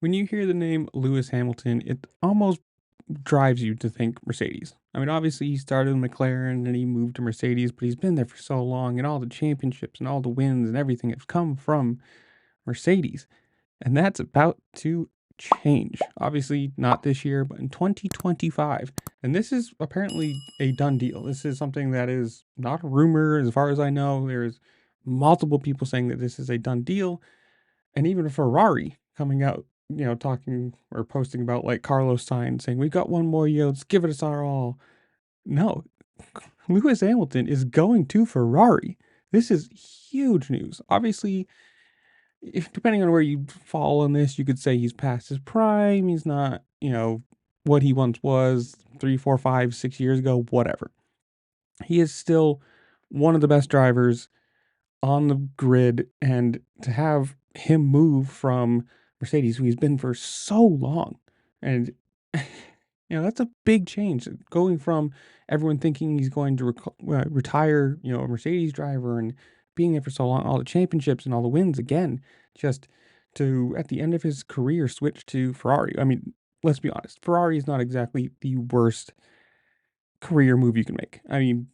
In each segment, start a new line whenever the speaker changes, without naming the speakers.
When you hear the name Lewis Hamilton, it almost drives you to think Mercedes. I mean, obviously, he started in McLaren and he moved to Mercedes, but he's been there for so long, and all the championships and all the wins and everything have come from Mercedes. And that's about to change. Obviously, not this year, but in 2025. And this is apparently a done deal. This is something that is not a rumor, as far as I know. There's multiple people saying that this is a done deal, and even Ferrari coming out, talking or posting about like Carlos Sainz saying, "We got one more year, let's give it us our all." No, Lewis Hamilton is going to Ferrari. This is huge news. Obviously, if depending on where you fall on this, you could say he's past his prime. He's not, what he once was 3, 4, 5, 6 years ago, whatever. He is still one of the best drivers on the grid, and to have him move from Mercedes, who he's been for so long, and that's a big change. Going from everyone thinking he's going to retire, a Mercedes driver, and being there for so long, all the championships and all the wins again, just to at the end of his career switch to Ferrari. I mean, let's be honest, Ferrari is not exactly the worst career move you can make. I mean,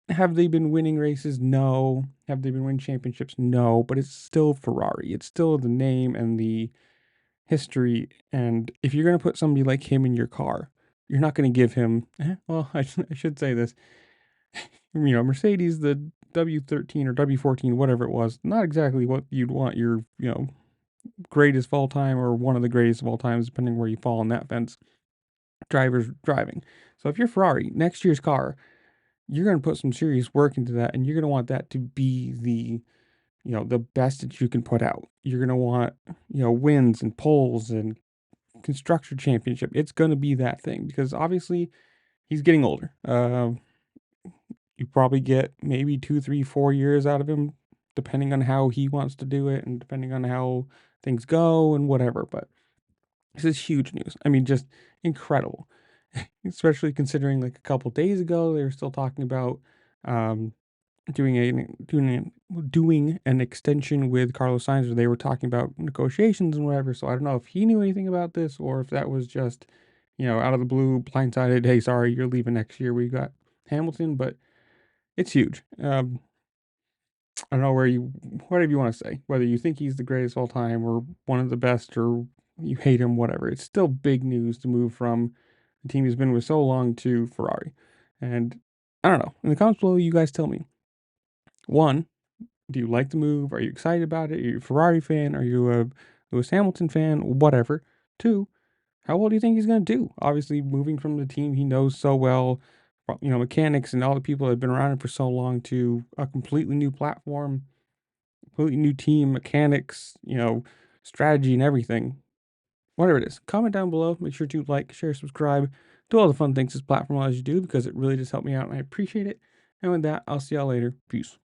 have they been winning races? No. Have they been winning championships? No. But it's still Ferrari. It's still the name and the history. And if you're going to put somebody like him in your car, you're not going to give him, well, I should say this, Mercedes, the W13 or W14, whatever it was, not exactly what you'd want your, greatest of all time or one of the greatest of all times, depending where you fall on that fence, drivers driving. So if you're Ferrari, next year's car, you're going to put some serious work into that, and you're going to want that to be the best that you can put out. You're going to want, wins and poles and constructor championship. It's going to be that thing because obviously he's getting older. You probably get maybe 2, 3, 4 years out of him, depending on how he wants to do it and depending on how things go and whatever. But this is huge news. I mean, just incredible, especially considering like a couple days ago they were still talking about um, doing an extension with Carlos Sainz, where they were talking about negotiations and whatever. So I don't know if he knew anything about this or if that was just out of the blue, blindsided. Hey, sorry, you're leaving next year. We got Hamilton, but it's huge. I don't know whatever you want to say, whether you think he's the greatest of all time or one of the best or you hate him, whatever. It's still big news to move from the team he's been with so long to Ferrari. And I don't know. In the comments below, you guys tell me. One, do you like the move? Are you excited about it? Are you a Ferrari fan? Are you a Lewis Hamilton fan? Whatever. Two, how well do you think he's going to do? Obviously, moving from the team he knows so well, mechanics and all the people that have been around him for so long to a completely new platform, completely new team, mechanics, strategy and everything. Whatever it is, comment down below. Make sure to like, share, subscribe, do all the fun things this platform allows you to do because it really does help me out and I appreciate it. And with that, I'll see y'all later. Peace.